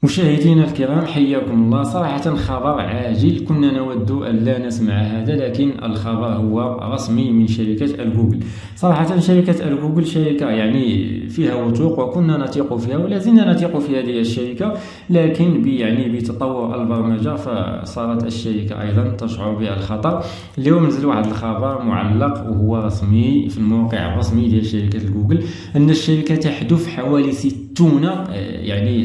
مشاهدينا الكرام، حياكم الله. صراحة خبر عاجل، كنا نود أن لا نسمع هذا، لكن الخبر هو رسمي من شركة الجوجل. صراحة شركة الجوجل شركة فيها وثوق، وكنا نثق فيها ولا زلنا نثق في هذه الشركة، لكن بتطور البرمجة فصارت الشركة أيضا تشعر بالخطر. اليوم نزل واحد الخبر معلق وهو رسمي في الموقع الرسمي ديال شركة الجوجل، أن الشركة تحذف حوالي 60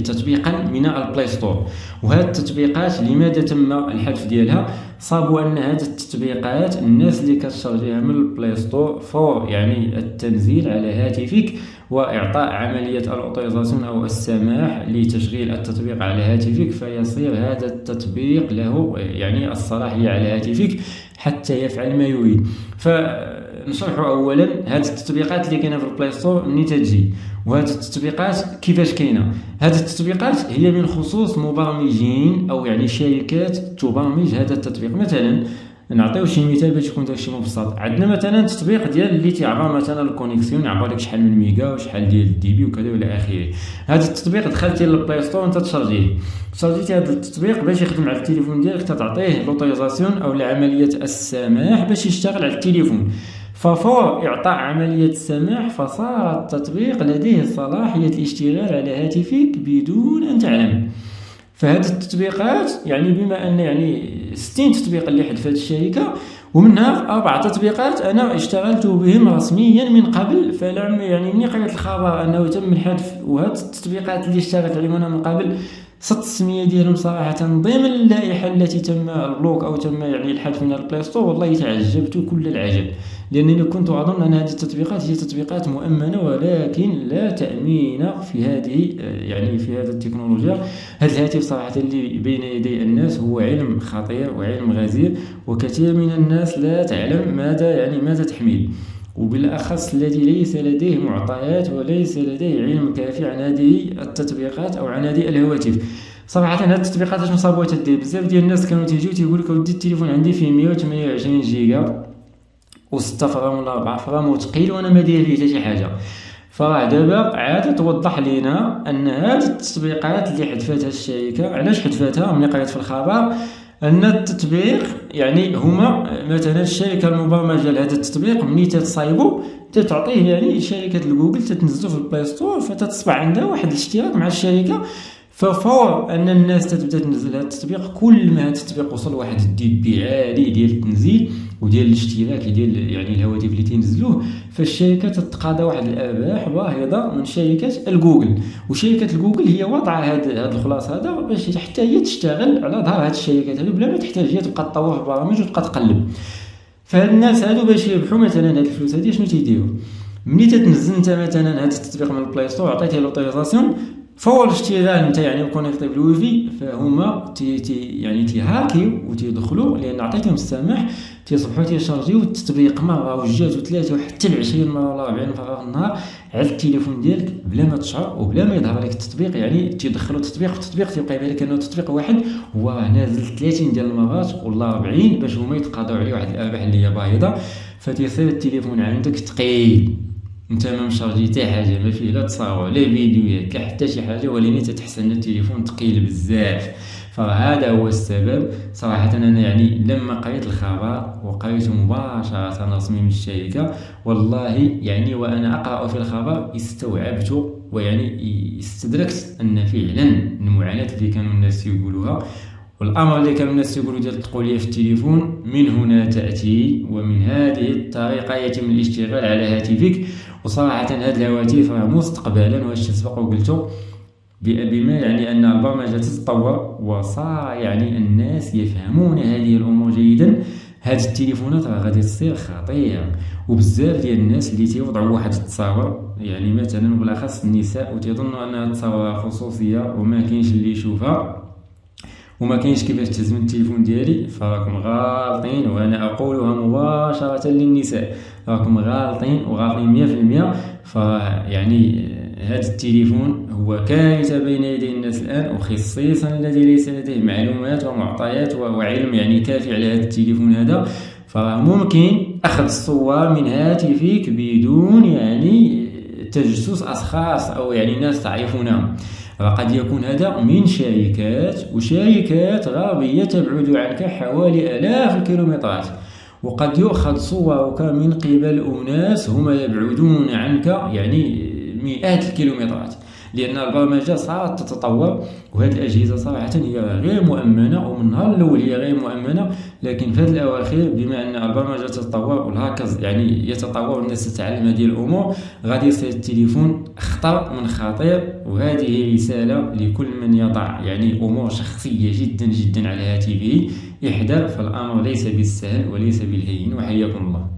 تطبيقا من البلاي ستور. وهذه التطبيقات لماذا تم الحذف ديالها؟ صابوا ان هذه التطبيقات الناس اللي كتشارجيها من البلاي ستور فور التنزيل على هاتفك واعطاء عمليه الاوتوريزاسيون او السماح لتشغيل التطبيق على هاتفك، فيصير هذا التطبيق له الصلاحيه على هاتفك حتى يفعل ما يريد. فنشرح اولا هذه التطبيقات اللي كاينه في البلاي ستور منين تجي، وهذه التطبيقات كيفاش كاينه. هذه التطبيقات هي من خصوص مبرمجين او شركات تبرمج هذا التطبيق. مثلا نعطيو شي مثال باش يكون داكشي مبسط. عندنا مثلا تطبيق ديال اللي تيعبر مثلا الكونيكسيون، يعبر لك شحال من ميجا وشحال ديال الدي بي وكذا الى اخره. هذا التطبيق دخلتي للبلاي ستور وانت شارجيتي هذا التطبيق باش يخدم على التليفون ديالك، تعطيه لوتوريزاسيون او عمليه السماح باش يشتغل على التليفون. ففور إعطاء عملية السماح فصار التطبيق لديه صلاحية الاشتغال على هاتفك بدون أن تعلم. فهذه التطبيقات بما أن 60 تطبيق اللي حذفت الشركة، ومنها 4 تطبيقات أنا اشتغلت بهم رسميا من قبل. فلعم من قريت الخبر أنه تم الحذف، وهذه التطبيقات اللي اشتغلت عليهم أنا من قبل صدت السمية ديالهم صراحة ضمن اللائحة التي تم البلوك أو تم الحذف من البلاي ستور. والله تعجبت كل العجب، لأنني كنت أظن أن هذه التطبيقات هي تطبيقات مؤمنة، ولكن لا تأمين في هذه في هذا التكنولوجيا. هذا الهاتف صراحة اللي بين يدي الناس هو علم خطير وعلم غزير، وكثير من الناس لا تعلم ماذا تحمل، وبالأخص الذي ليس لديه معطيات وليس لديه علم كافي عن هذه التطبيقات أو عن هذه الهواتف. صراحة هذه التطبيقات اش مصابوها تدير؟ بزاف ديال الناس كانوا تيجيو تيقول لك ودي التليفون عندي فيه 128 جيجا و6 فرام ولا 4 فرام وثقيل وانا ما داير فيه حتى شي حاجه. فراه دابا عاد توضح لينا ان هذه التطبيقات اللي حذفتها الشركه، علاش حذفتها؟ ملي قريت في الخبر ان التطبيق هما مثلا الشركه المبرمجه لهذا التطبيق ملي تتصايبوا تعطيه شركه الجوجل تتنزلو في البلاي ستور، فتصبح عندها واحد الاشتراك مع الشركه. ففور ان الناس تبدا تنزل هذا التطبيق، كل ما هذا التطبيق وصل واحد الدي بي عالي ديال التنزيل وديال الاشتراك ديال الهواتف اللي تنزلوه، فالشركه تتقاضى واحد الارباح باهظه من شركه الجوجل. وشركه الجوجل هي واضعه هذا الخلاص هذا باش حتى هي تشتغل على ظهر هذه الشركات هذو بلا ما تحتاج هي تبقى تطور في البرامج وتبقى تقلب. فهاد الناس هادو باش يربحوا مثلا هاد الفلوس هادي شنو تيديروا؟ ملي تتنزل انت مثلا هذا التطبيق من البلاي ستور عطيتيه لوتوريزاسيون فور الاشتغال انت مكونيكتي بالويفي، فهما تيهاكيو وتيدخلوا لان عطيتهم السماح، تصبحوا تيشارجيو التطبيق مره وجات وثلاثه وحتى 20 مره ولا 40 مره في النهار على التليفون ديالك بلا ما تشعر وبلا ما يظهر لك التطبيق. تيدخلوا التطبيق في التطبيق تيبقى يبان لك انه تطبيق واحد هو نازل 30 ديال المرات ولا 40 باش هما يتقاضوا عليه واحد الارباح اللي هي باهظه. فتيصير التليفون عندك ثقيل، انت ما مشارجي حتى حاجه، ما فيه لا تصاور لا فيديوهات لا حتى شي حاجه، ولكن تتحس ان التليفون ثقيل بزاف. فهذا هو السبب. صراحه انا لما قريت الخبر وقريته مباشره رسمي من الشركه، والله وانا اقرا في الخبر استوعبت استدركت ان فعلا المعاناه اللي كانوا الناس يقولوها والامر اللي كانوا الناس يقولوا ديال التقوليه في التليفون من هنا تاتي، ومن هذه الطريقه يتم الاشتغال على هاتفك. وصراحه هذه الهواتف مستقبلا، واش سبق وقلتو بما ان البرمجه تتطور وصار الناس يفهمون هذه الامور جيدا، هذه التليفونات راه غادي تصير خطيره. وبزاف ديال الناس اللي تيوضعوا واحد التصاور مثلا بالاخص النساء وتيظنوا انها تصاور خصوصيه وما كاينش اللي يشوفها وما كاينش كيفاش تهز من التليفون ديالي، فراكم غالطين. وانا اقولها مباشره للنساء، راكم غالطين وغالطين 100%. هذا التليفون هو كارثه بين يدي الناس الان، وخصيصا الذي ليس لديه معلومات ومعطيات وعلم كافي على هذا التليفون هذا. فممكن اخذ الصور من هاتفك بدون تجسس اشخاص او ناس تعرفونهم. وقد يكون هذا من شركات غربية تبعد عنك حوالي آلاف الكيلومترات، وقد يؤخذ صورك من قبل أناس هم يبعدون عنك يعني مئات الكيلومترات، لأن البرمجة صارت تتطور. وهذه الأجهزة صراحة هي غير مؤمنة، ومن النهار الأول هي غير مؤمنة، لكن في هذه الأواخر بما أن البرمجة تتطور والهاكرز يعني يتطور والناس تتعلم هذه الأمور، غادي يصير التليفون خطر من خطير. وهذه رسالة لكل من يضع يعني أمور شخصية جدا جدا على هاتفه، احذر، فالأمر ليس بالسهل وليس بالهين. وحياكم الله.